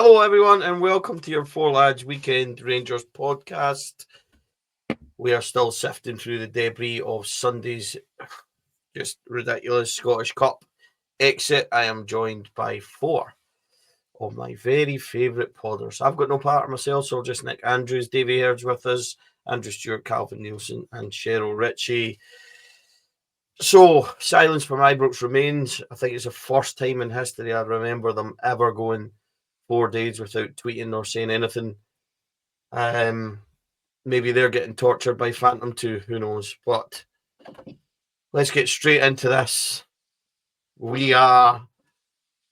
Hello, everyone, and welcome to your Four Lads Weekend Rangers podcast. We are still sifting through the debris of Sunday's just ridiculous Scottish Cup exit. I am joined by four of my very favourite podders. I've got no part of myself, so just Nick Andrews, Davie Haird's with us, Andrew Stewart, Calvin Nielsen, and Sheryl Ritchie. So, silence from Ibrox remains. I think it's the first time in history I remember them ever going 4 days without tweeting or saying anything. Maybe they're getting tortured by Phantom too, who knows? But let's get straight into this. We are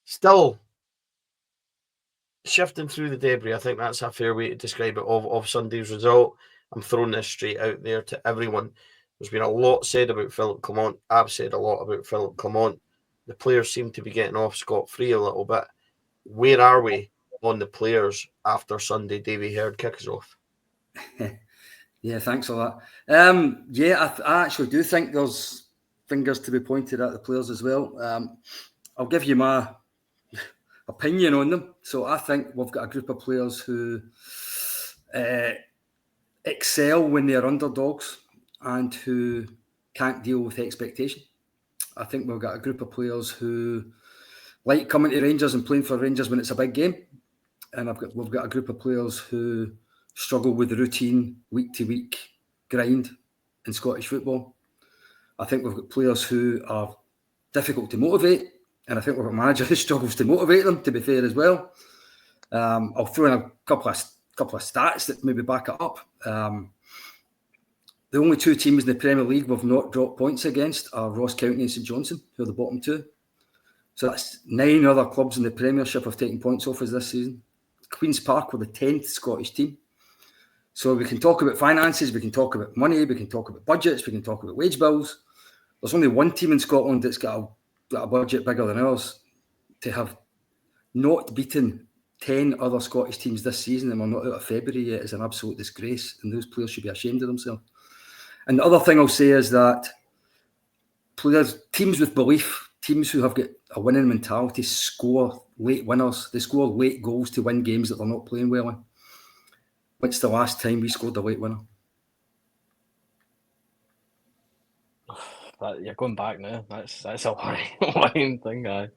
still shifting through the debris. I think that's a fair way to describe it of Sunday's result. I'm throwing this straight out there to everyone. There's been a lot said about Philip Clement. I've said a lot about Philip Clement. The players seem to be getting off scot-free a little bit. Where are we on the players after Sunday? Davie Haird, kick us off. Yeah, thanks for that. I actually do think there's fingers to be pointed at the players as well. I'll give you my opinion on them. So I think we've got a group of players who excel when they're underdogs and who can't deal with expectation. I think we've got a group of players who like coming to Rangers and playing for Rangers when it's a big game. And we've got a group of players who struggle with the routine, week-to-week grind in Scottish football. I think we've got players who are difficult to motivate, and I think we've got a manager who struggles to motivate them, to be fair as well. I'll throw in a couple of stats that maybe back it up. The only two teams in the Premier League we've not dropped points against are Ross County and St Johnstone, who are the bottom two. So that's 9 other clubs in the Premiership have taken points off us this season. Queen's Park were the 10th Scottish team. So we can talk about finances, we can talk about money, we can talk about budgets, we can talk about wage bills. There's only one team in Scotland that's got a budget bigger than ours. To have not beaten 10 other Scottish teams this season and we're not out of February yet is an absolute disgrace, and those players should be ashamed of themselves. And the other thing I'll say is that teams with belief, teams who have got a winning mentality, score late winners. They score late goals to win games that they're not playing well in. What's the last time we scored a late winner? You're going back now. That's a lying thing, guy.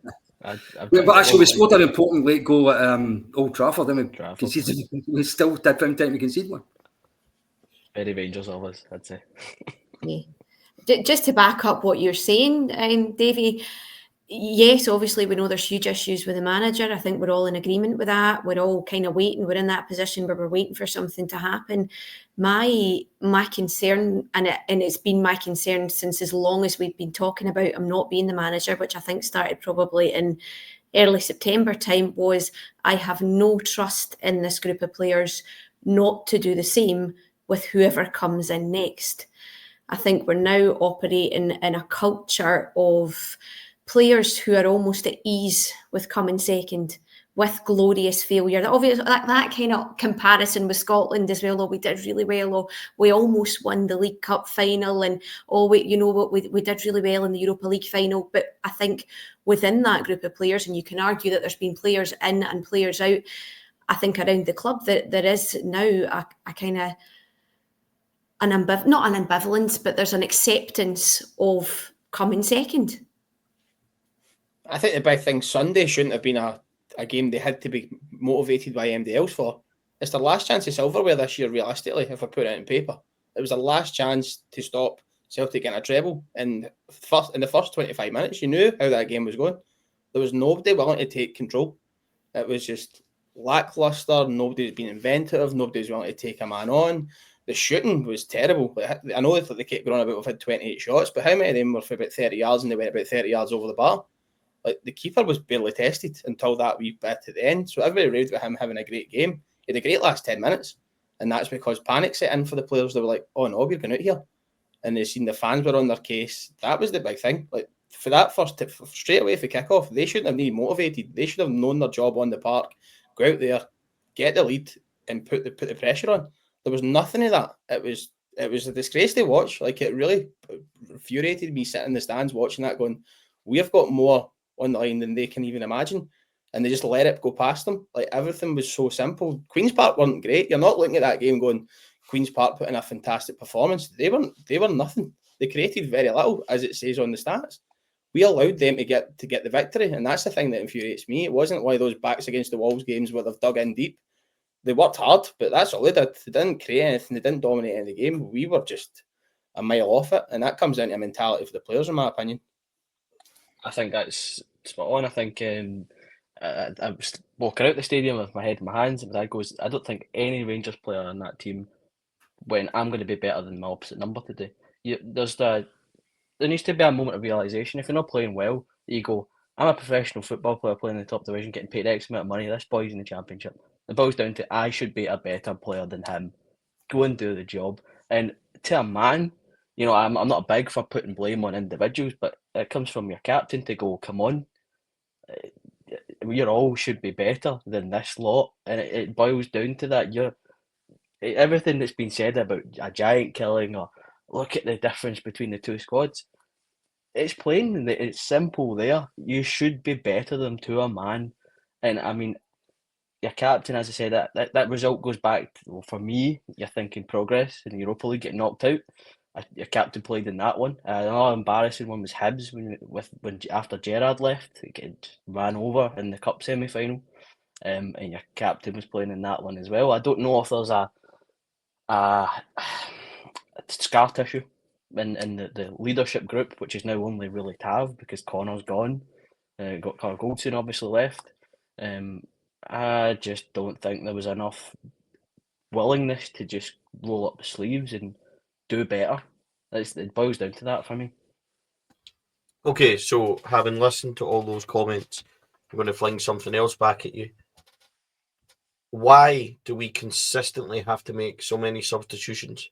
But actually, we scored an important late goal at Old Trafford, and we still did find time to concede one. Very Rangers of us, I'd say. Yeah. Just to back up what you're saying, Davie, yes, obviously we know there's huge issues with the manager. I think we're all in agreement with that. We're all kind of waiting. We're in that position where we're waiting for something to happen. My concern, and it's been my concern since as long as we've been talking about him not being the manager, which I think started probably in early September time, was I have no trust in this group of players not to do the same with whoever comes in next. I think we're now operating in a culture of players who are almost at ease with coming second, with glorious failure. Obviously, that kind of comparison with Scotland as well. We did really well, or we almost won the League Cup final, and we did really well in the Europa League final. But I think within that group of players, and you can argue that there's been players in and players out, I think around the club that there is now a kind of not an ambivalence, but there's an acceptance of coming second. I think the big thing Sunday shouldn't have been a game they had to be motivated by anybody else for. It's their last chance of silverware this year, realistically, if I put it in paper. It was the last chance to stop Celtic getting a treble. In the first 25 minutes, you knew how that game was going. There was nobody willing to take control. It was just lacklustre. Nobody was being inventive. Nobody was willing to take a man on. The shooting was terrible. I know that they kept going about we've had 28 shots, but how many of them were for about 30 yards and they went about 30 yards over the bar? Like, the keeper was barely tested until that wee bit at the end. So everybody raved about him having a great game. He had a great last 10 minutes. And that's because panic set in for the players. They were like, oh no, we're going out here. And they seen the fans were on their case. That was the big thing. Like, for that first tip, straight away for kickoff, they shouldn't have needed motivated. They should have known their job on the park. Go out there, get the lead, and put the pressure on. There was nothing of that. It was a disgrace to watch. Like, it really infuriated me sitting in the stands watching that, going, we have got more on the line than they can even imagine. and they just let it go past them. Like, everything was so simple. Queen's Park weren't great. You're not looking at that game going, Queen's Park put in a fantastic performance. They were nothing. They created very little, as it says on the stats. We allowed them to get the victory, and that's the thing that infuriates me. It wasn't one of those backs against the walls games where they've dug in deep. They worked hard, but that's all they did. They didn't create anything. They didn't dominate any game. We were just a mile off it, and that comes down to mentality for the players, in my opinion. I think that's spot on. I think I was walking out the stadium with my head in my hands, and my dad goes, I don't think any Rangers player on that team went, I'm going to be better than my opposite number today. There needs to be a moment of realisation. If you're not playing well, you go, I'm a professional football player playing in the top division, getting paid X amount of money. This boy's in the Championship. It boils down to, I should be a better player than him. Go and do the job. And to a man, you know, I'm not big for putting blame on individuals, but it comes from your captain to go, come on, we all should be better than this lot. And it boils down to that. Everything that's been said about a giant killing or look at the difference between the two squads, it's plain, it's simple there. You should be better than to a man. And I mean, your captain, as I said, that result goes back to, well, for me, you're thinking progress in the Europa League, getting knocked out. Your captain played in that one. Another embarrassing one was Hibs when after Gerrard left, he get ran over in the cup semi-final, and your captain was playing in that one as well. I don't know if there's a scar tissue in the leadership group, which is now only really Tav because Connor's gone. Got Carl Goldson obviously left. I just don't think there was enough willingness to just roll up the sleeves and do better. It boils down to that for me. Okay, so having listened to all those comments, I'm going to fling something else back at you. Why do we consistently have to make so many substitutions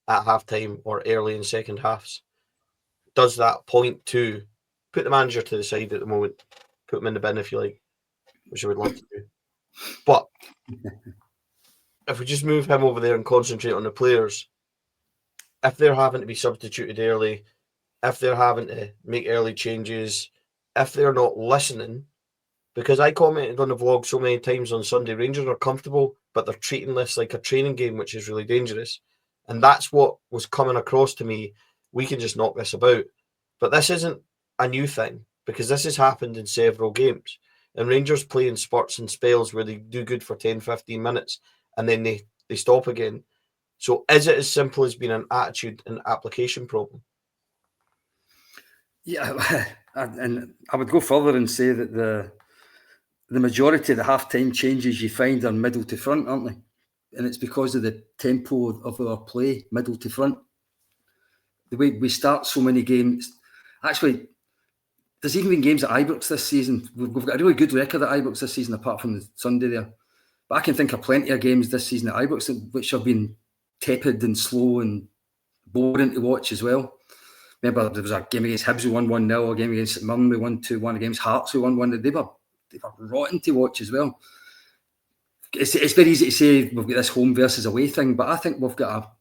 at halftime or early in second halves? Does that point to put the manager to the side at the moment, put him in the bin if you like, which I would love to do. But if we just move him over there and concentrate on the players, if they're having to be substituted early, if they're having to make early changes, if they're not listening, because I commented on the vlog so many times on Sunday, Rangers are comfortable, but they're treating this like a training game, which is really dangerous. And that's what was coming across to me. We can just knock this about. But this isn't a new thing, because this has happened in several games. And Rangers play in spurts and spells where they do good for 10, 15 minutes, and then they stop again. So is it as simple as being an attitude and application problem? Yeah, and I would go further and say that the majority of the half-time changes you find are middle to front, aren't they? And it's because of the tempo of our play, middle to front. The way we start so many games. Actually, there's even been games at Ibrox this season. We've got a really good record at Ibrox this season, apart from the Sunday there. But I can think of plenty of games this season at Ibrox which have been tepid and slow and boring to watch as well. Remember, there was a game against Hibs we won 1-0, a game against St Mirren we won 2-1, against Hearts we won 1. They were rotten to watch as well. It's very easy to say we've got this home versus away thing, but I think we've got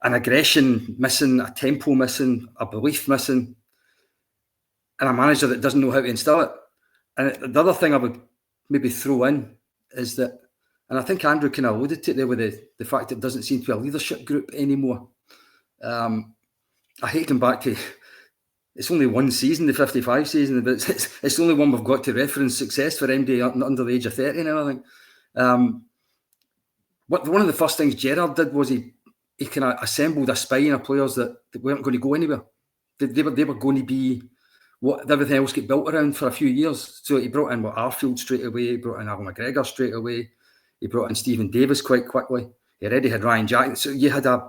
an aggression missing, a tempo missing, a belief missing, and a manager that doesn't know how to instill it. And the other thing I would maybe throw in is that, and I think Andrew kind of alluded to it there with the fact that it doesn't seem to be a leadership group anymore. I hate going back to, it's only one season, the 55 season, but it's the only one we've got to reference success for MD under the age of 30 now, I think. One of the first things Gerrard did was he kind of assembled a spine of players that weren't going to go anywhere. They were going to be what everything else get built around for a few years. So he brought in Arfield straight away, he brought in Alan McGregor straight away, he brought in Stephen Davis quite quickly. He already had Ryan Jackson. So you had the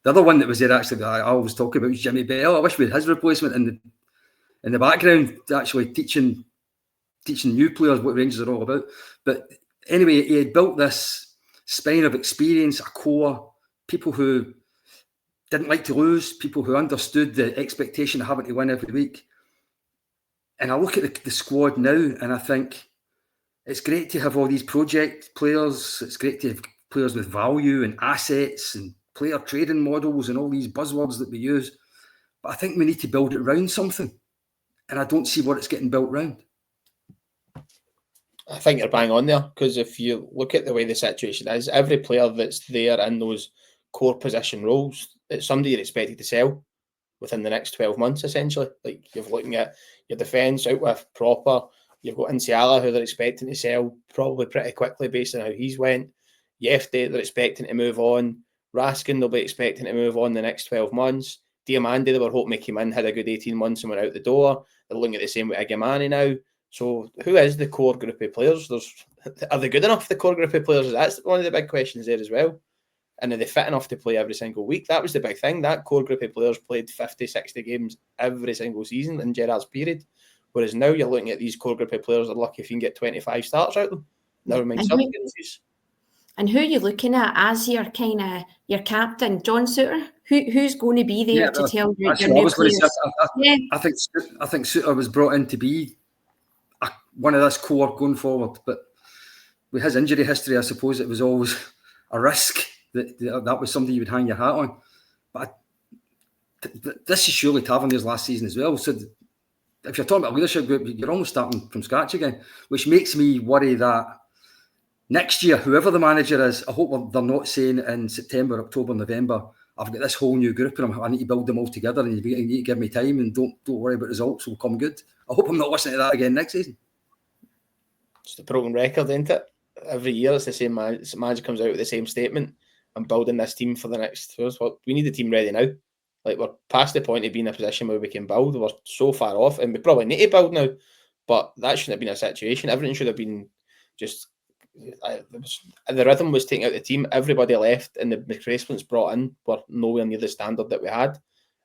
other one that was there actually that I always talk about was Jimmy Bell. I wish we had his replacement in the background, actually teaching new players what Rangers are all about. But anyway, he had built this spine of experience, a core, people who didn't like to lose, people who understood the expectation of having to win every week. And I look at the squad now and I think it's great to have all these project players. It's great to have players with value and assets and player trading models and all these buzzwords that we use. But I think we need to build it around something. and I don't see what it's getting built round. I think you're bang on there, because if you look at the way the situation is, every player that's there in those core position roles, it's somebody you're expected to sell within the next 12 months, essentially. Like, you're looking at your defence out with Proper, you've got Insiala, who they're expecting to sell probably pretty quickly based on how he's went. Yefte, they're expecting to move on. Raskin, they'll be expecting to move on the next 12 months. Diamande, they were hoping he came in, had a good 18 months and went out the door. They're looking at the same with Igamani now. So who is the core group of players? Are they good enough, the core group of players? That's one of the big questions there as well. And are they fit enough to play every single week? That was the big thing. That core group of players played 50, 60 games every single season in Gerrard's period. Whereas now you're looking at these core group of players, they're lucky if you can get 25 starts out of them. Never mind substitutes. And who are you looking at as your captain, John Souttar? Who's going to be there to tell your new players? I think Souttar was brought in to be one of this core going forward, but with his injury history, I suppose it was always a risk that was somebody you would hang your hat on. But this is surely Tavernier's last season as well. So if you're talking about a leadership group, you're almost starting from scratch again, which makes me worry that next year, whoever the manager is, I hope they're not saying in September, October, November, I've got this whole new group and I need to build them all together and you need to give me time and don't worry about results, will come good. I hope I'm not listening to that again next season. It's the broken record, isn't it? Every year it's the same manager comes out with the same statement. I'm building this team for the next... We need the team ready now. Like, we're past the point of being in a position where we can build. We're so far off and we probably need to build now. But that shouldn't have been a situation. Everything should have been just... the rhythm was taking out the team. Everybody left and the replacements brought in were nowhere near the standard that we had.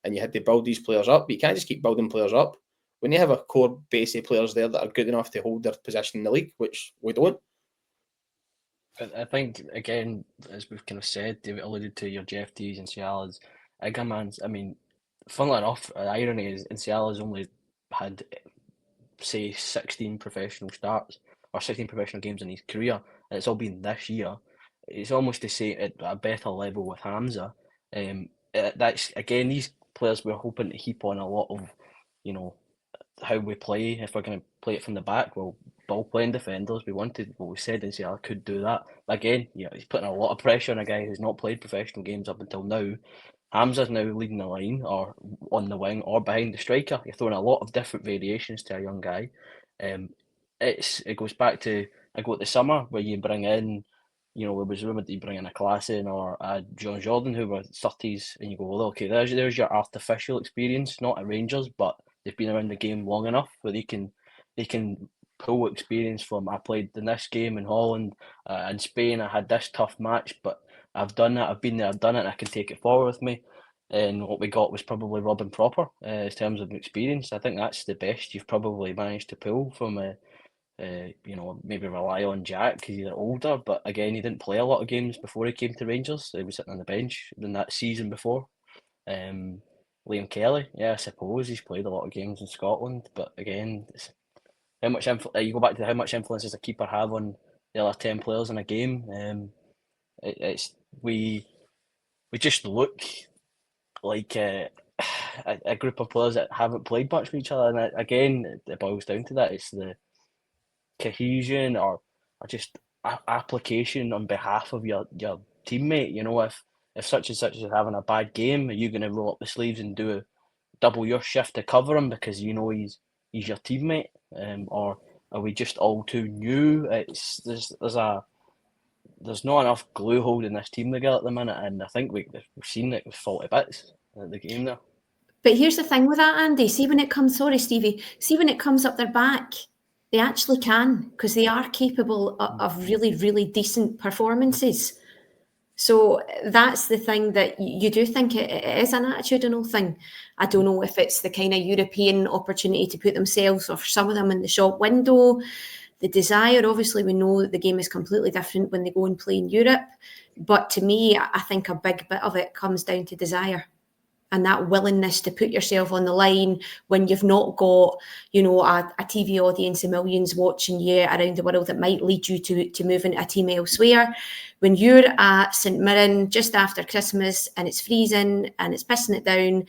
And you had to build these players up. But you can't just keep building players up. When you have a core base of players there that are good enough to hold their position in the league, which we don't. I think, again, as we've kind of said, David alluded to your Jeffties and Ciala's, Igamans. I mean, funnily enough, the irony is Ciala's only had, say, 16 professional starts or 16 professional games in his career, and it's all been this year. It's almost to say at a better level with Hamza. That's, again, these players we're hoping to heap on a lot of, how we play. If we're going to play it from the back, well, ball playing defenders, we said Ciala could do that. But again, he's putting a lot of pressure on a guy who's not played professional games up until now. Hamza's now leading the line or on the wing or behind the striker. You're throwing a lot of different variations to a young guy. It goes back to the summer where you bring in, it was rumoured that you bring in a Klassen or a John Jordan who were 30s, and you go, well, okay, there's your artificial experience, not at Rangers, but they've been around the game long enough where they can pull experience from. I played in this game in Holland, in Spain. I had this tough match, but I've done it. I've been there, I've done it, and I can take it forward with me. And what we got was probably Robin Proper in terms of experience. I think that's the best you've probably managed to pull from maybe rely on Jack because he's older, but again, he didn't play a lot of games before he came to Rangers. He was sitting on the bench in that season before. Liam Kelly, I suppose he's played a lot of games in Scotland, but again, how much you go back to how much influence does a keeper have on the other 10 players in a game? We just look like a group of players that haven't played much with each other, and again, it boils down to that. It's the cohesion or just application on behalf of your teammate. If such and such is having a bad game, are you going to roll up the sleeves and double your shift to cover him because he's your teammate, or are we just all too new? There's not enough glue holding this team together at the minute, and I think we've seen it with 40 bits at the game there. But here's the thing with that, Andy. When it comes up their back, they actually can, because they are capable of really, really decent performances. So that's the thing that you do think it is an attitudinal thing. I don't know if it's the kind of European opportunity to put themselves or some of them in the shop window. The desire, obviously, we know that the game is completely different when they go and play in Europe. But to me, I think a big bit of it comes down to desire and that willingness to put yourself on the line when you've not got, a TV audience of millions watching you around the world that might lead you to move into a team elsewhere. When you're at St Mirren just after Christmas and it's freezing and it's pissing it down,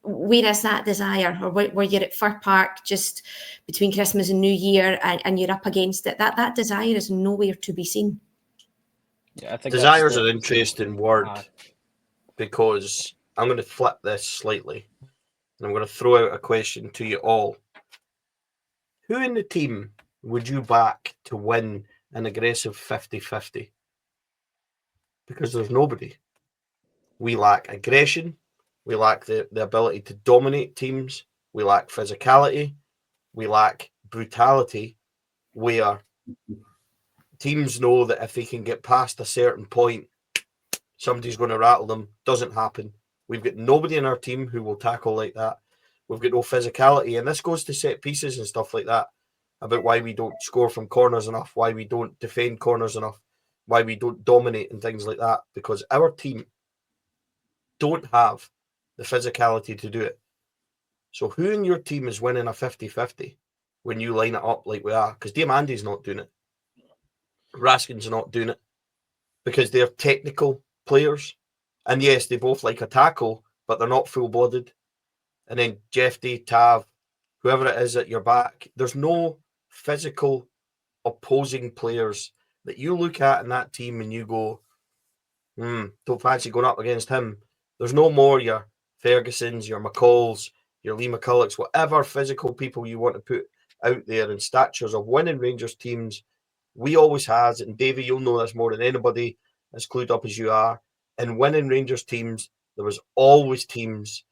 where is that desire? Or where you're at Fir Park just between Christmas and New Year and you're up against it, that desire is nowhere to be seen. Yeah, I think Desire's an interesting word, because I'm going to flip this slightly and I'm going to throw out a question to you all. Who in the team would you back to win an aggressive 50-50? Because there's nobody. We lack aggression. We lack the ability to dominate teams. We lack physicality. We lack brutality, where teams know that if they can get past a certain point, somebody's going to rattle them. Doesn't happen. We've got nobody in our team who will tackle like that. We've got no physicality. And this goes to set pieces and stuff like that, about why we don't score from corners enough, why we don't defend corners enough, why we don't dominate and things like that, because our team don't have the physicality to do it. So who in your team is winning a 50-50 when you line it up like we are? Because Diamandi's not doing it. Raskin's not doing it, because they're technical players. And yes, they both like a tackle, but they're not full-blooded. And then Jeffy, Tav, whoever it is at your back, there's no physical opposing players that you look at in that team and you go, don't fancy going up against him. There's no more your Fergusons, your McCalls, your Lee McCullochs, whatever physical people you want to put out there in statures of winning Rangers teams. We always has, and Davie, you'll know this more than anybody, as clued up as you are. In winning Rangers teams, there was always players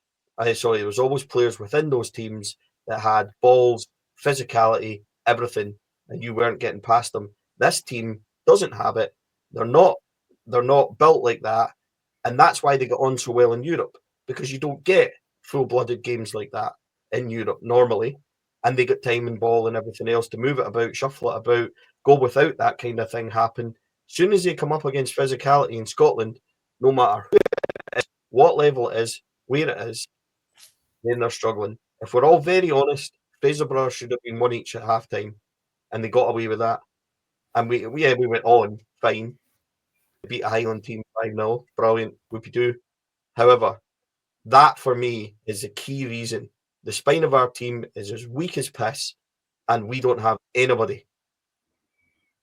within those teams that had balls, physicality, everything, and you weren't getting past them. This team doesn't have it. They're not built like that, and that's why they get on so well in Europe, because you don't get full-blooded games like that in Europe normally, and they get time and ball and everything else to move it about, shuffle it about, go without that kind of thing happen. As soon as they come up against physicality in Scotland, no matter who it is, what level it is, where it is, then they're struggling. If we're all very honest, Fraser Brothers should have been one each at half-time, and they got away with that. And we went on, fine. We beat a Highland team 5-0, brilliant, whoopie-doo. However, that for me is the key reason. The spine of our team is as weak as piss, and we don't have anybody.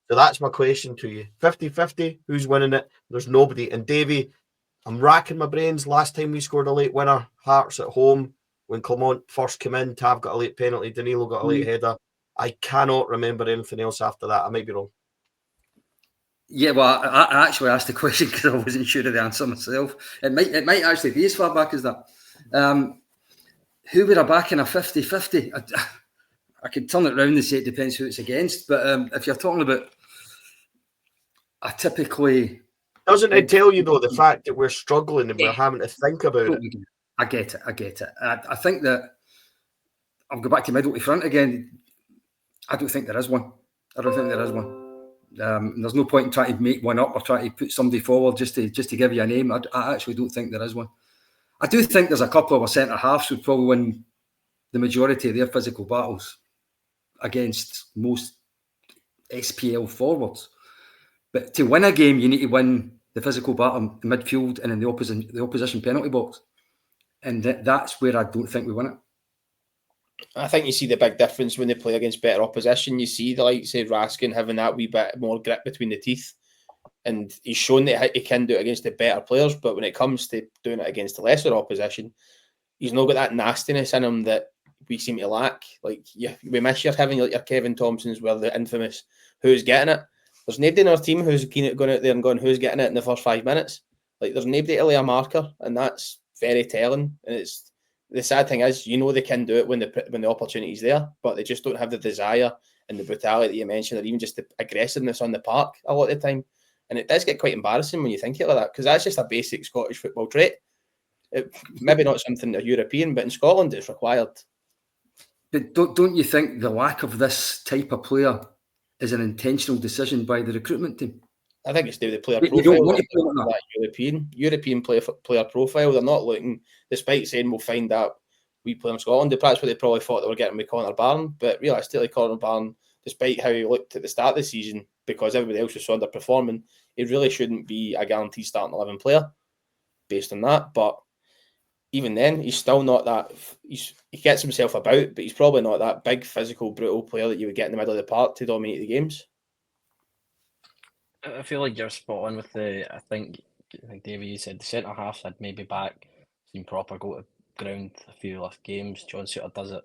So that's my question to you. 50-50, who's winning it? There's nobody. And Davie, I'm racking my brains. Last time we scored a late winner, Hearts at home, when Clement first came in, Tav got a late penalty, Danilo got a late header. I cannot remember anything else after that. I might be wrong. Yeah, well, I actually asked the question because I wasn't sure of the answer myself. It might actually be as far back as that. Who would I back in a 50-50? I could turn it around and say it depends who it's against. But if you're talking about, I typically... Doesn't it tell you, though, the fact that we're struggling and we're having to think about it? I get it. I think that... I'll go back to middle to front again. I don't think there is one. There's no point in trying to make one up or trying to put somebody forward just to give you a name. I actually don't think there is one. I do think there's a couple of our centre halves who would probably win the majority of their physical battles against most SPL forwards. But to win a game, you need to win the physical battle in midfield and in the opposition penalty box. And that's where I don't think we win it. I think you see the big difference when they play against better opposition. You see the likes of Raskin having that wee bit more grip between the teeth. And he's shown that he can do it against the better players. But when it comes to doing it against the lesser opposition, he's not got that nastiness in him that we seem to lack. Like, we miss having like your Kevin Thompsons, where the infamous who's getting it. There's nobody in our team who's going out there and going, who's getting it in the first 5 minutes. Like, there's nobody to lay a marker, and that's very telling. And it's the sad thing is, they can do it when the opportunity's there, but they just don't have the desire and the brutality that you mentioned, or even just the aggressiveness on the park a lot of the time. And it does get quite embarrassing when you think it like that, because that's just a basic Scottish football trait. Maybe not something European, but in Scotland it's required. But don't you think the lack of this type of player is an intentional decision by the recruitment team? I think it's the player You profile. don't want to play that European player profile. They're not looking, despite saying we'll find that we play in Scotland. That's what they probably thought they were getting with Connor Barron. But realistically, Connor Barron, despite how he looked at the start of the season, because everybody else was so underperforming, he really shouldn't be a guaranteed starting 11 player based on that. But even then, he's still not that. He gets himself about, but he's probably not that big, physical, brutal player that you would get in the middle of the park to dominate the games. I feel like you're spot on with the. I think Davie, you said the centre halves had maybe back, seen proper go to ground a few last games. John Suter does it.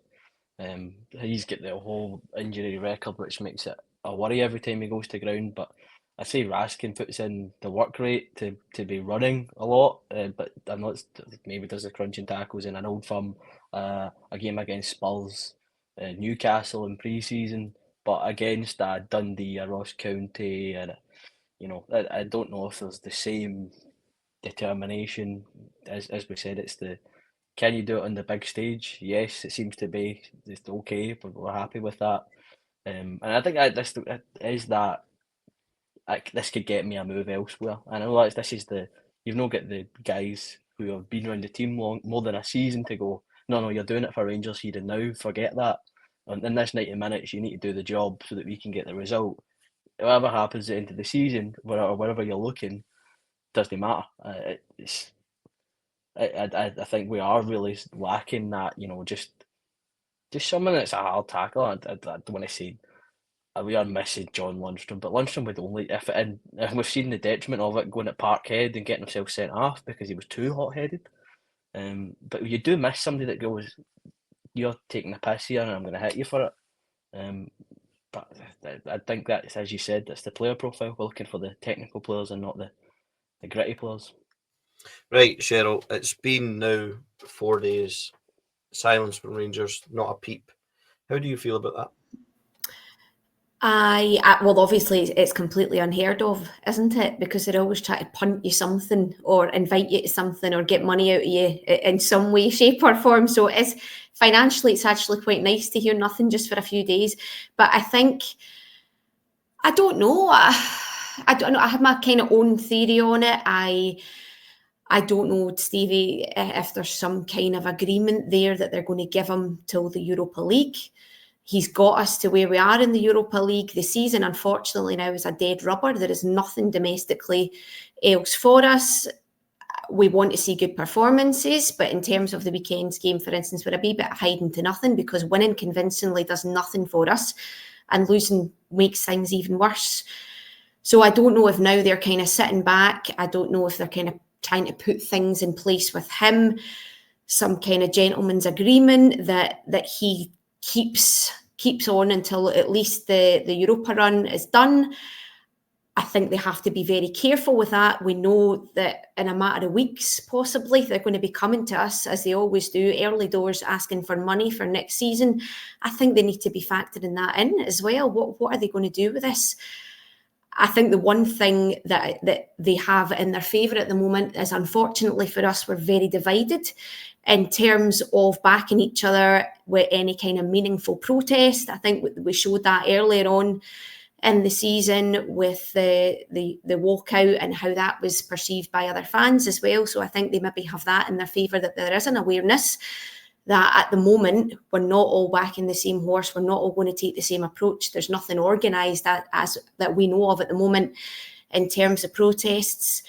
He's got the whole injury record, which makes it a worry every time he goes to ground. But I say Raskin puts in the work rate to be running a lot, but I know it's maybe does the crunching tackles in an Old Firm, a game against Spurs, Newcastle in pre-season, but against Dundee, a Ross County, and I don't know if there's the same determination as we said. It's the can you do it on the big stage? Yes, it seems to be. It's okay, but we're happy with that. And I think this is that. This could get me a move elsewhere. I know this is you've not got the guys who have been around the team more than a season to go. No, you're doing it for Rangers here and now. Forget that. And in this 90 minutes, you need to do the job so that we can get the result. Whatever happens at the end of the season, or wherever you're looking, doesn't matter. I think we are really lacking that. Just someone that's a hard tackler. I don't want to say we are missing John Lundstrom, but Lundstrom would only and we've seen the detriment of it going at Parkhead and getting himself sent off because he was too hot-headed. But you do miss somebody that goes, "You're taking the piss here, and I'm going to hit you for it." But I think that's, as you said, that's the player profile. We're looking for the technical players and not the gritty players. Right, Sheryl, it's been now 4 days. Silence from Rangers, not a peep. How do you feel about that? Well, obviously it's completely unheard of, isn't it? Because they're always trying to punt you something or invite you to something or get money out of you in some way, shape or form. So financially, it's actually quite nice to hear nothing just for a few days. But I think, I don't know. I don't know. I have my kind of own theory on it. I don't know, Stevie, if there's some kind of agreement there that they're going to give him till the Europa League. He's got us to where we are in the Europa League. The season, unfortunately, now is a dead rubber. There is nothing domestically else for us. We want to see good performances, but in terms of the weekend's game, for instance, we're a wee bit hiding to nothing because winning convincingly does nothing for us and losing makes things even worse. So I don't know if now they're kind of sitting back. I don't know if they're kind of trying to put things in place with him, some kind of gentleman's agreement that he keeps on until at least the Europa run is done. I think they have to be very careful with that. We know that in a matter of weeks, possibly, they're going to be coming to us, as they always do, early doors, asking for money for next season. I think they need to be factoring that in as well. What are they going to do with this? I think the one thing that they have in their favour at the moment is, unfortunately for us, we're very divided in terms of backing each other with any kind of meaningful protest. I think we showed that earlier on in the season with the walkout and how that was perceived by other fans as well. So I think they maybe have that in their favour, that there is an awareness that at the moment we're not all backing the same horse, we're not all going to take the same approach. There's nothing organised that we know of at the moment in terms of protests.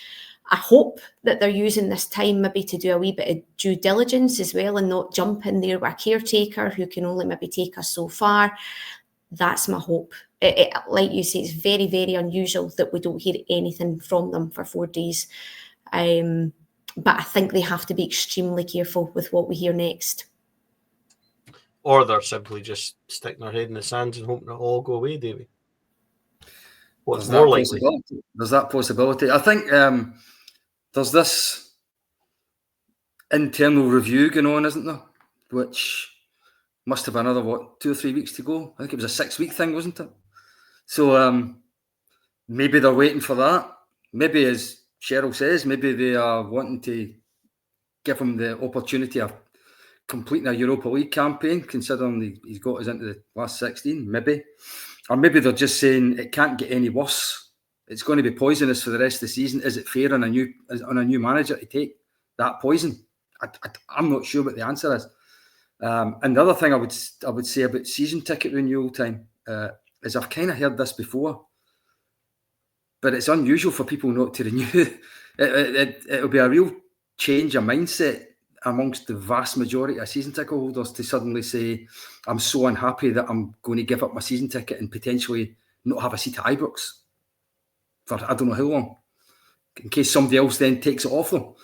I hope that they're using this time maybe to do a wee bit of due diligence as well and not jump in there with a caretaker who can only maybe take us so far. That's my hope. Like you say, it's very, very unusual that we don't hear anything from them for 4 days. But I think they have to be extremely careful with what we hear next. Or they're simply just sticking their head in the sands and hoping it'll all go away, Davie. What's more likely? There's that possibility. I think there's this internal review going on, isn't there? Which must have another, 2 or 3 weeks to go. I think it was a 6-week thing, wasn't it? So maybe they're waiting for that. Maybe, as Sheryl says, maybe they are wanting to give him the opportunity of completing a Europa League campaign, considering he's got us into the last 16, maybe. Or maybe they're just saying it can't get any worse. It's going to be poisonous for the rest of the season. Is it fair on a new manager to take that poison? I'm not sure what the answer is. And the other thing I would say about season ticket renewal time is I've kind of heard this before, but it's unusual for people not to renew. It'll be a real change of mindset amongst the vast majority of season ticket holders to suddenly say, I'm so unhappy that I'm going to give up my season ticket and potentially not have a seat at Ibrox for I don't know how long, in case somebody else then takes it off them.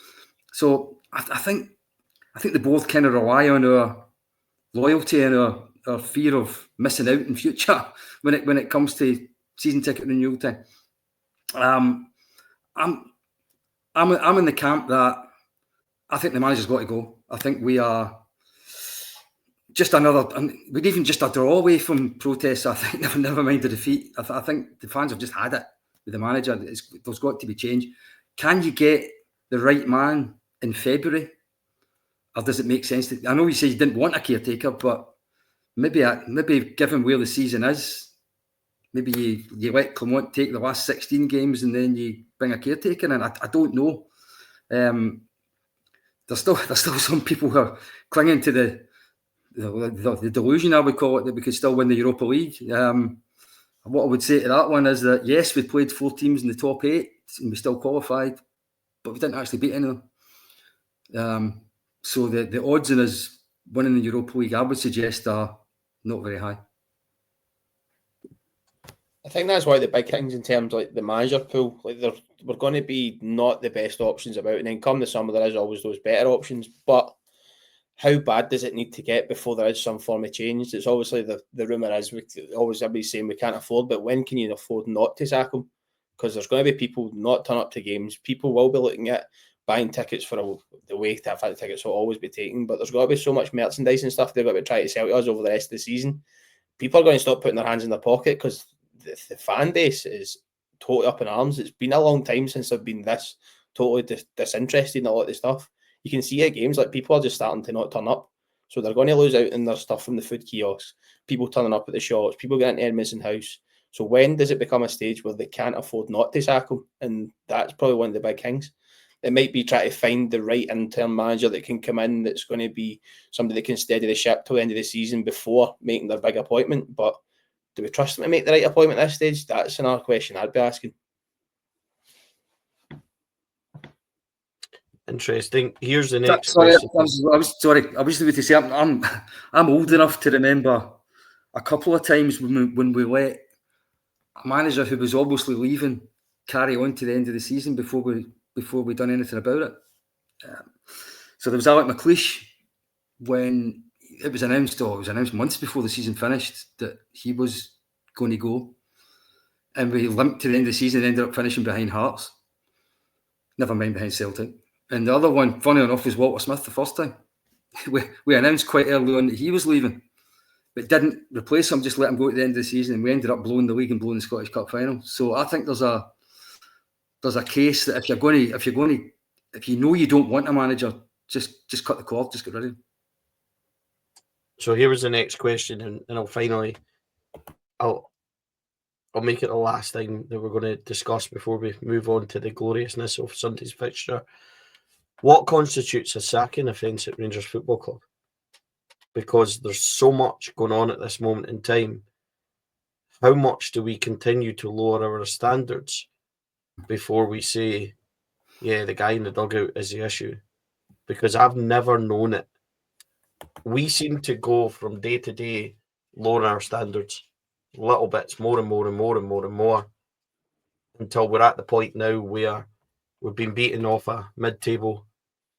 So I think the board kind of rely on our loyalty and our fear of missing out in future when it comes to season ticket renewal time. I'm in the camp that I think the manager's got to go. I think we are just we'd even just a draw away from protests. I think never mind the defeat. I think the fans have just had it with the manager. There's got to be change. Can you get the right man in February? Or does it make sense? I know you say you didn't want a caretaker, but maybe given where the season is, maybe you let Clement take the last 16 games and then you bring a caretaker in. I don't know. There's still some people who are clinging to the delusion, I would call it, that we could still win the Europa League. What I would say to that one is that yes, we played 4 teams in the top 8 and we still qualified, but we didn't actually beat any of them. So the odds in us winning the Europa League, I would suggest, are not very high. I think that's why the big things in terms of like the manager pool, like we're going to be not the best options about, and then come the summer there is always those better options. But how bad does it need to get before there is some form of change? It's obviously the rumour is everybody's saying we can't afford, but when can you afford not to sack him? Because there's going to be people not turn up to games. People will be looking at buying tickets for the way to have tickets will always be taken, but there's got to be so much merchandise and stuff they've got to try to sell to us over the rest of the season. People are going to stop putting their hands in their pocket because the fan base is totally up in arms. It's been a long time since they've been this totally disinterested in a lot of the stuff. You can see at games like people are just starting to not turn up. So they're going to lose out in their stuff from the food kiosks, people turning up at the shops, people getting into Edmondson House. So when does it become a stage where they can't afford not to sack them? And that's probably one of the big things. It might be trying to find the right interim manager that can come in that's going to be somebody that can steady the ship till the end of the season before making their big appointment. But do we trust them to make the right appointment at this stage? That's another question I'd be asking. Interesting. Here's the next question. I was going to say I'm old enough to remember a couple of times when we let a manager who was obviously leaving carry on to the end of the season before we done anything about it. So there was Alec McLeish when it was announced months before the season finished that he was going to go, and we limped to the end of the season and ended up finishing behind Hearts. Never mind behind Celtic. And the other one, funny enough, was Walter Smith the first time. We announced quite early on that he was leaving, but didn't replace him, just let him go at the end of the season, and we ended up blowing the league and blowing the Scottish Cup final. So I think there's a case that if you know you don't want a manager, just cut the cord, just get rid of him. So here was the next question, and I'll make it the last thing that we're going to discuss before we move on to the gloriousness of Sunday's fixture. What constitutes a sacking offence at Rangers Football Club? Because there's so much going on at this moment in time. How much do we continue to lower our standards before we say, yeah, the guy in the dugout is the issue? Because I've never known it. We seem to go from day to day lowering our standards, little bits, more and more and more and more and more, until we're at the point now where we've been beaten off a mid-table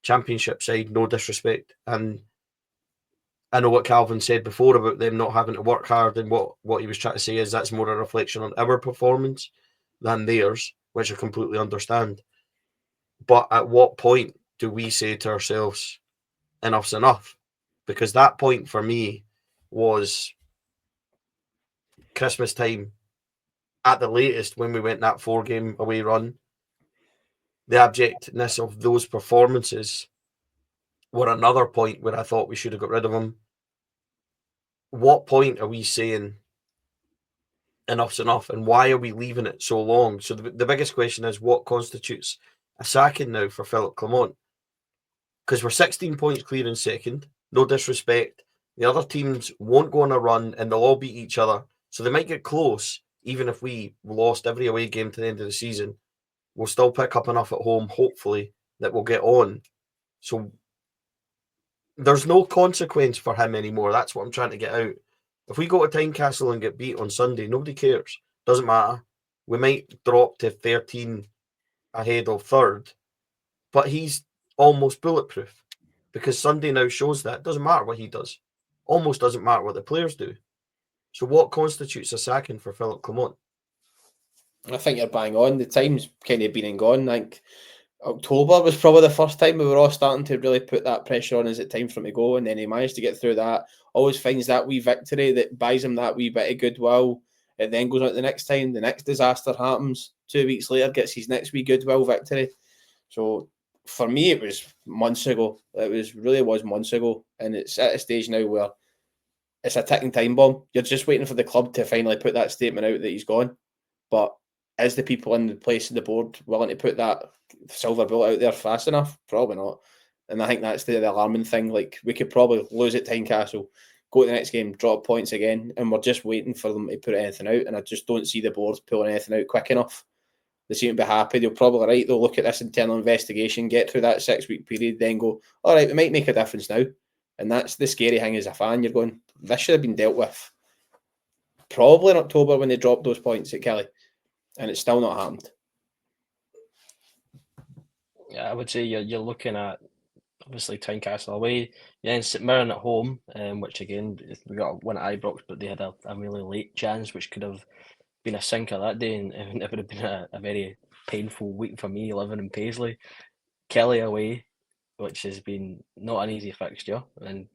championship side, no disrespect. And I know what Calvin said before about them not having to work hard, and what he was trying to say is that's more a reflection on our performance than theirs, which I completely understand. But at what point do we say to ourselves, enough's enough? Because that point for me was Christmas time at the latest when we went that 4-game away run. The abjectness of those performances were another point where I thought we should have got rid of them. What point are we saying enough's enough, and why are we leaving it so long? So the biggest question is, what constitutes a sacking now for Philip Clement? Because we're 16 points clear in second, no disrespect. The other teams won't go on a run and they'll all beat each other. So they might get close, even if we lost every away game to the end of the season. We'll still pick up enough at home, hopefully, that we'll get on. So there's no consequence for him anymore. That's what I'm trying to get out. If we go to Tynecastle and get beat on Sunday, nobody cares. Doesn't matter. We might drop to 13 ahead of third, but he's almost bulletproof because Sunday now shows that. It doesn't matter what he does. Almost doesn't matter what the players do. So what constitutes a sacking for Philip Clement? I think you're bang on. The time's kind of been and gone. I think October was probably the first time we were all starting to really put that pressure on. Is it time for him to go? And then he managed to get through that. Always finds that wee victory that buys him that wee bit of goodwill. It then goes on the next time. The next disaster happens. 2 weeks later, gets his next wee goodwill victory. So for me, it was months ago. It really was months ago. And it's at a stage now where it's a ticking time bomb. You're just waiting for the club to finally put that statement out that he's gone. But is the people in the place of the board willing to put that silver bullet out there fast enough? Probably not. And I think that's the alarming thing. Like, we could probably lose at Tynecastle, go to the next game, drop points again, and we're just waiting for them to put anything out. And I just don't see the board pulling anything out quick enough. They seem to be happy. They'll probably, they'll look at this internal investigation, get through that 6-week period, then go, all right, we might make a difference now. And that's the scary thing as a fan. You're going, this should have been dealt with probably in October when they dropped those points at Kelly. And it's still not happened. Yeah, I would say you're looking at obviously Tynecastle away, yeah, and St Mirren at home, which again we got a win at Ibrox, but they had a really late chance, which could have been a sinker that day, and it would have been a very painful week for me living in Paisley. Kelly away, which has been not an easy fixture, and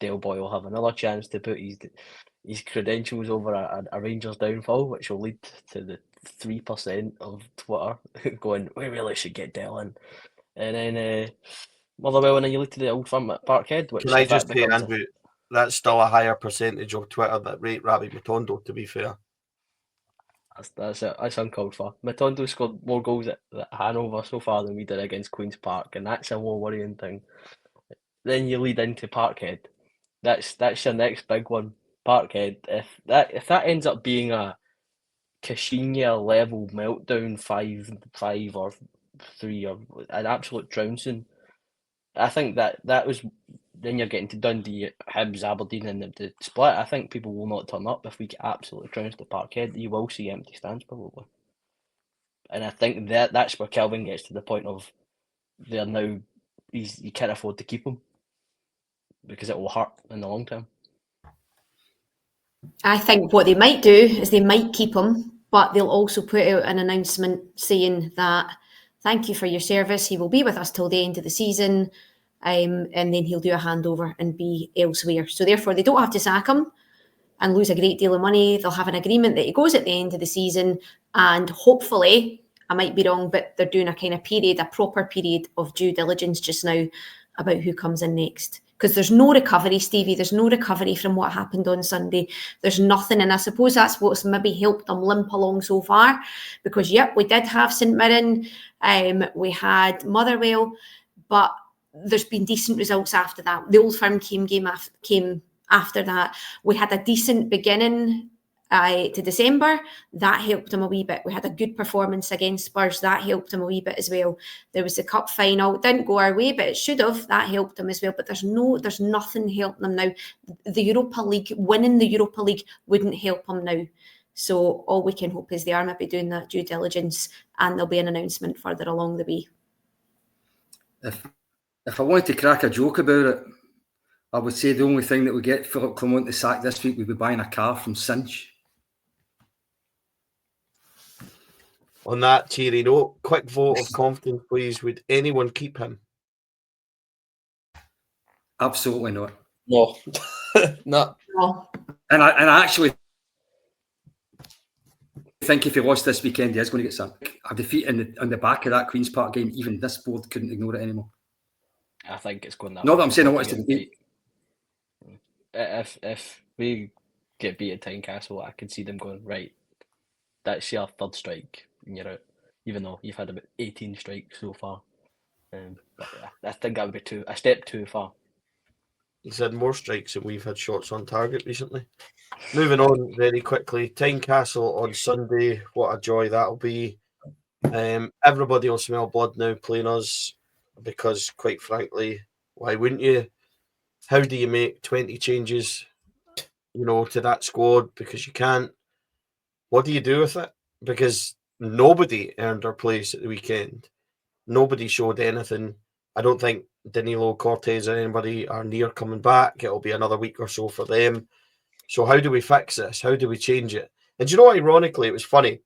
Dale Boy will have another chance to put his credentials over a Rangers downfall, which will lead to the 3% of Twitter going, we really should get Dale in. And then Motherwell, and then you look to the Old Firm at Parkhead, which Can I just say, Andrew, that's still a higher percentage of Twitter that rate Ravi Matondo, to be fair. That's it. That's uncalled for. Matondo scored more goals at Hanover so far than we did against Queen's Park, and that's a more worrying thing. Then you lead into Parkhead. That's your next big one. Parkhead. If that ends up being a Kashinya level meltdown 5-5 or 3 or an absolute trouncing, I think that was. Then you're getting to Dundee, Hibs, Aberdeen, and the split. I think people will not turn up if we get absolutely trounced at Parkhead. You will see empty stands probably, and I think that's where Kelvin gets to the point of they're now you can't afford to keep him because it will hurt in the long term. I think what they might do is they might keep him, but they'll also put out an announcement saying that thank you for your service. He will be with us till the end of the season. And then he'll do a handover and be elsewhere. So therefore, they don't have to sack him and lose a great deal of money. They'll have an agreement that he goes at the end of the season, and hopefully, I might be wrong, but they're doing a proper period of due diligence just now about who comes in next. Because there's no recovery, Stevie. There's no recovery from what happened on Sunday. There's nothing, and I suppose that's what's maybe helped them limp along so far. Because we did have St Mirren, we had Motherwell, but there's been decent results after that. The Old Firm came after that. We had a decent beginning to December. That helped them a wee bit. We had a good performance against Spurs. That helped them a wee bit as well. There was the cup final. It didn't go our way, but it should have. That helped them as well. But there's nothing helping them now. The Europa League, winning the Europa League wouldn't help them now. So all we can hope is they are maybe doing that due diligence, and there'll be an announcement further along the way. If I wanted to crack a joke about it, I would say the only thing that would get Philip Clement to sack this week would be buying a car from Cinch. On that cheery note, quick vote of confidence, please. Would anyone keep him? Absolutely not. No. No. And I actually think if he lost this weekend, he is going to get sacked. A defeat on the back of that Queen's Park game, even this board couldn't ignore it anymore. I think it's going that. Not that I'm saying I want us to beat. If we get beat at Tynecastle, I can see them going, right, that's your third strike and you're out, even though you've had about 18 strikes so far. But I think that would be a step too far. He's had more strikes than we've had shots on target recently. Moving on very quickly, Tynecastle on Sunday. What a joy that'll be. Everybody will smell blood now playing us because, quite frankly, why wouldn't you? how do you make 20 changes, to that squad? Because you can't. What do you do with it? Because nobody earned their place at the weekend. Nobody showed anything. I don't think Danilo, Cortez, or anybody are near coming back. It'll be another week or so for them. So how do we fix this? How do we change it? And ironically, it was funny.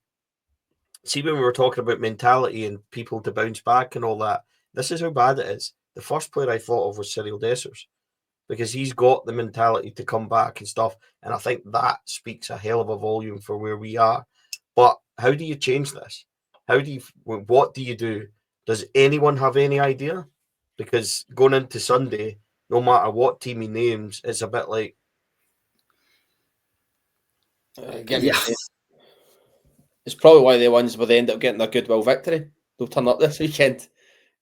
See, when we were talking about mentality and people to bounce back and all that, this is how bad it is. The first player I thought of was Sheryl because he's got the mentality to come back and stuff. And I think that speaks a hell of a volume for where we are. But how do you change this? What do you do? Does anyone have any idea? Because going into Sunday, no matter what team he names, it's a bit like... It's probably one of the ones where they end up getting a goodwill victory. They'll turn up this weekend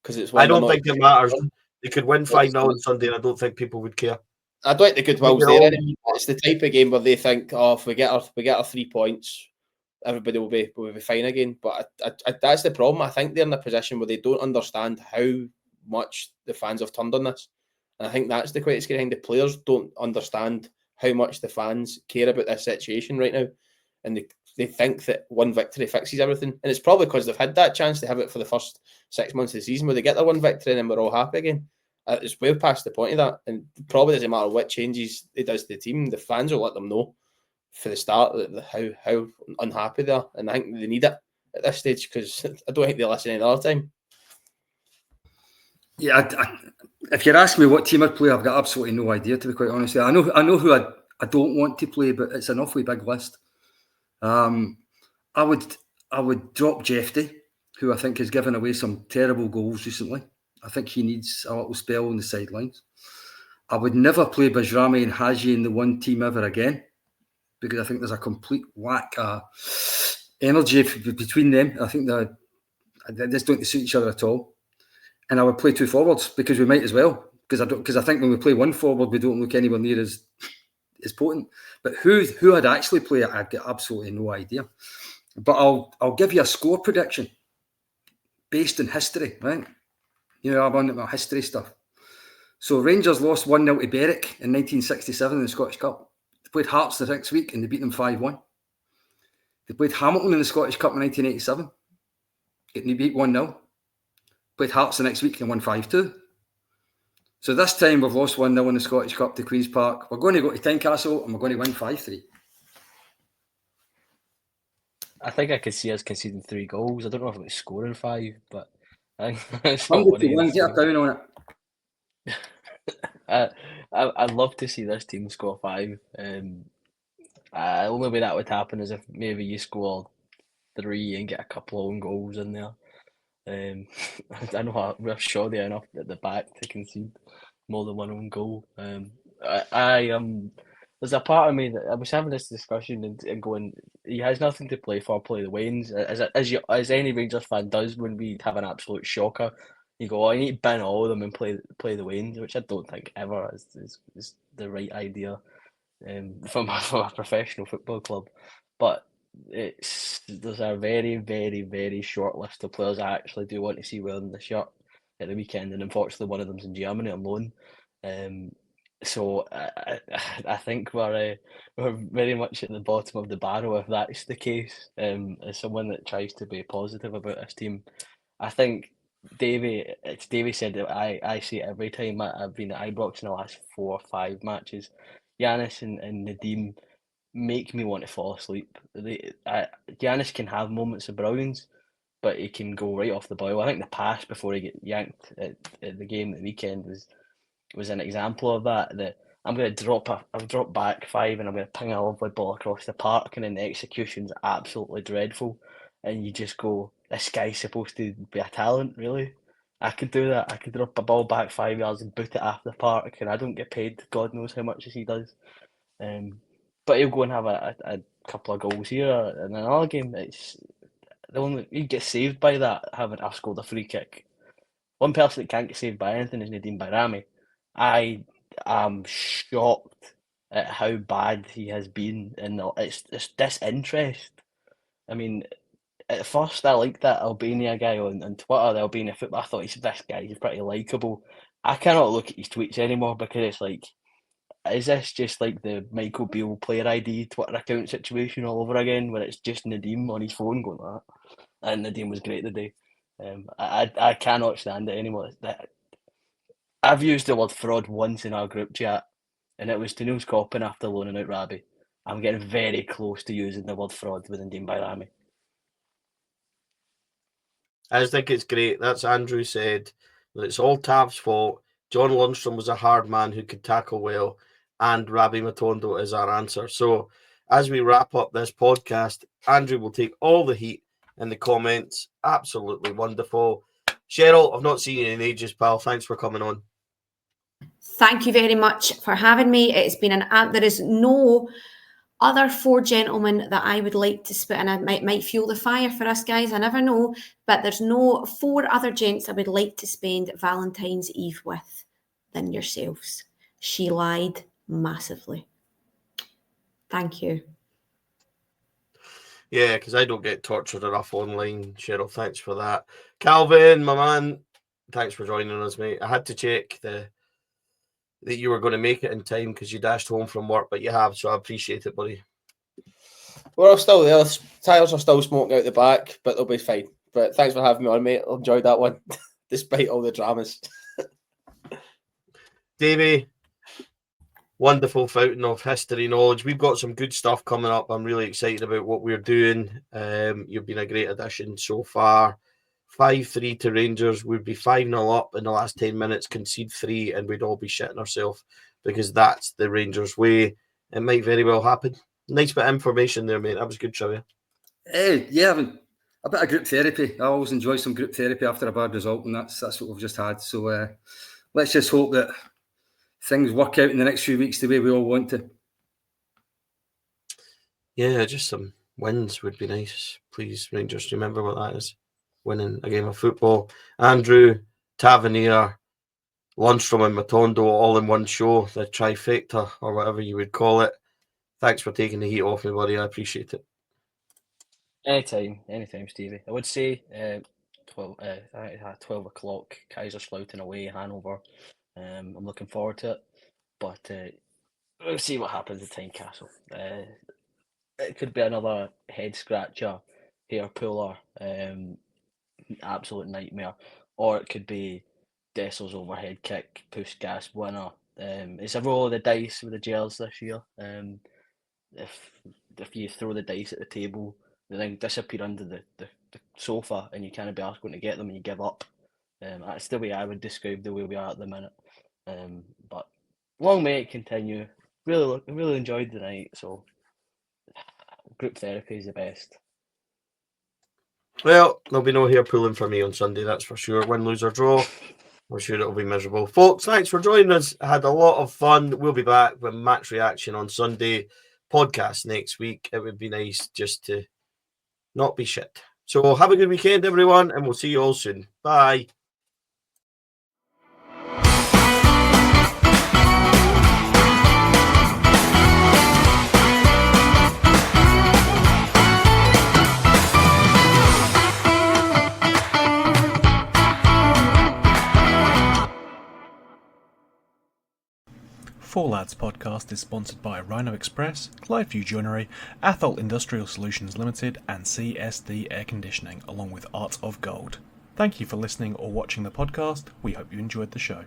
because it's. I don't think it matters. They could win 5-0 on Sunday, and I don't think people would care. I don't think the goodwill's there anymore. It's the type of game where they think, if we get our 3 points, everybody will be fine again. But that's the problem. I think they're in a position where they don't understand how much the fans have turned on this, and I think that's the quite scary thing. The players don't understand how much the fans care about this situation right now, and they think that one victory fixes everything. And it's probably because they've had that chance to have it for the first 6 months of the season where they get their one victory and then we're all happy again. It's way past the point of that. And it probably doesn't matter what changes it does to the team. The fans will let them know for the start how unhappy they are. And I think they need it at this stage because I don't think they'll listen any other time. Yeah, if you're asking me what team I'd play, I've got absolutely no idea, to be quite honest. I know who I don't want to play, but it's an awfully big list. I would drop Jeffy, who I think has given away some terrible goals recently. I think he needs a little spell on the sidelines. I would never play Bajrami and Haji in the one team ever again, because I think there's a complete lack of energy between them. I think they just don't suit each other at all. And I would play 2 forwards because we might as well. Because I think when we play 1 forward, we don't look anywhere near as potent. But who I'd actually play, I've got absolutely no idea. But I'll give you a score prediction based on history, right? I'm on my history stuff. So Rangers lost 1-0 to Berwick in 1967 in the Scottish Cup. They played Hearts the next week and they beat them 5-1. They played Hamilton in the Scottish Cup in 1987, getting beat 1-0. Played Hearts the next week and won 5-2. So this time we've lost 1-0 in the Scottish Cup to Queen's Park. We're going to go to Tynecastle and we're going to win 5-3. I think I could see us conceding 3 goals. I don't know if it was scoring 5, but I think it's not one of get a down on it. I'd love to see this team score 5. Only way that would happen is if maybe you score 3 and get a couple of own goals in there. I know we're shoddy enough at the back to concede more than one own goal. There's a part of me that I was having this discussion and going, he has nothing to play for, play the Wains. As any Rangers fan does when we have an absolute shocker, you go, I need to bin all of them and play the Wains, which I don't think ever is the right idea from a professional football club. But there's a very, very, very short list of players I actually do want to see wearing the shirt at the weekend, and unfortunately one of them's in Germany on loan. So I think we're very much at the bottom of the barrel if that's the case. As someone that tries to be positive about this team, I think Davie said that I see it every time I've been at Ibrox in the last 4 or 5 matches. Giannis and Nadim make me want to fall asleep. Giannis can have moments of brilliance, but he can go right off the boil. I think the pass before he get yanked at the game at the weekend was an example of that. That I'm going to drop back 5 and I'm going to ping a lovely ball across the park, and then the execution's absolutely dreadful, and you just go, this guy's supposed to be a talent, really? I could do that. I could drop a ball back 5 yards and boot it after the park, and I don't get paid God knows how much as he does. But he'll go and have a couple of goals here in another game. It's the only he gets saved by that, having I've scored a free kick. One person that can't get saved by anything is Nadim Bayrami. I am shocked at how bad he has been in it's disinterest. I mean, at first I liked that Albania guy on Twitter, the Albania football. I thought this guy, he's pretty likeable. I cannot look at his tweets anymore because it's like, is this just like the Michael Beale player ID Twitter account situation all over again, where it's just Nadeem on his phone going like that? And Nadeem was great today. I cannot stand it anymore. I've used the word fraud once in our group chat, and it was to Niels Coppin after loaning out Rabi. I'm getting very close to using the word fraud with Nadeem Bayrami. I just think it's great. That's Andrew said that it's all Tav's fault. John Lundstrom was a hard man who could tackle well, and Rabi Matondo is our answer. So as we wrap up this podcast, Andrew will take all the heat in the comments. Absolutely wonderful. Sheryl, I've not seen you in ages, pal. Thanks for coming on. Thank you very much for having me. It's been there is no other four gentlemen that I would like to spit, and I might fuel the fire for us guys, I never know, but there's no four other gents I would like to spend Valentine's Eve with than yourselves. She lied massively. Thank you. Yeah, because I don't get tortured enough online, Sheryl. Thanks for that. Calvin, my man, thanks for joining us, mate. I had to check that you were going to make it in time because you dashed home from work, but you have, so I appreciate it, buddy. We're still there. Tires are still smoking out the back, but they'll be fine. But thanks for having me on, mate. I enjoyed that one, despite all the dramas. Davie, wonderful fountain of history knowledge. We've got some good stuff coming up. I'm really excited about what we're doing. You've been a great addition so far. 5-3 to Rangers. We'd be 5-0 up in the last 10 minutes, concede 3, and we'd all be shitting ourselves because that's the Rangers way. It might very well happen. Nice bit of information there, mate. That was good trivia. Yeah, a bit of group therapy. I always enjoy some group therapy after a bad result, and that's what we've just had. So let's just hope that things work out in the next few weeks the way we all want to. Yeah, just some wins would be nice. Please, Rangers, remember what that is. Winning a game of football. Andrew, Tavernier, Lundstrom and Matondo all in one show, the trifecta or whatever you would call it. Thanks for taking the heat off me, buddy. I appreciate it. Anytime, Stevie. I would say 12 o'clock, Kaiserslautern away, Hanover. I'm looking forward to it, but we'll see what happens at Tynecastle. It could be another head scratcher, hair puller, absolute nightmare, or it could be Dessel's overhead kick, push gas winner. It's a roll of the dice with the Gels this year. If you throw the dice at the table, they then disappear under the sofa, and you can't be asked going to get them, and you give up. That's the way I would describe the way we are at the minute. But long may it continue. Really enjoyed the night. So group therapy is the best. Well, there'll be no hair pulling for me on Sunday, that's for sure. Win, lose or draw, I'm sure it'll be miserable. Folks, thanks for joining us. I had a lot of fun. We'll be back with match reaction on Sunday. Podcast next week. It would be nice just to not be shit. So have a good weekend, everyone, and we'll see you all soon. Bye. Four Lads podcast is sponsored by Rhino Express, Clyde Joinery, Athol Industrial Solutions Limited, and CSD Air Conditioning, along with Art of Gold. Thank you for listening or watching the podcast. We hope you enjoyed the show.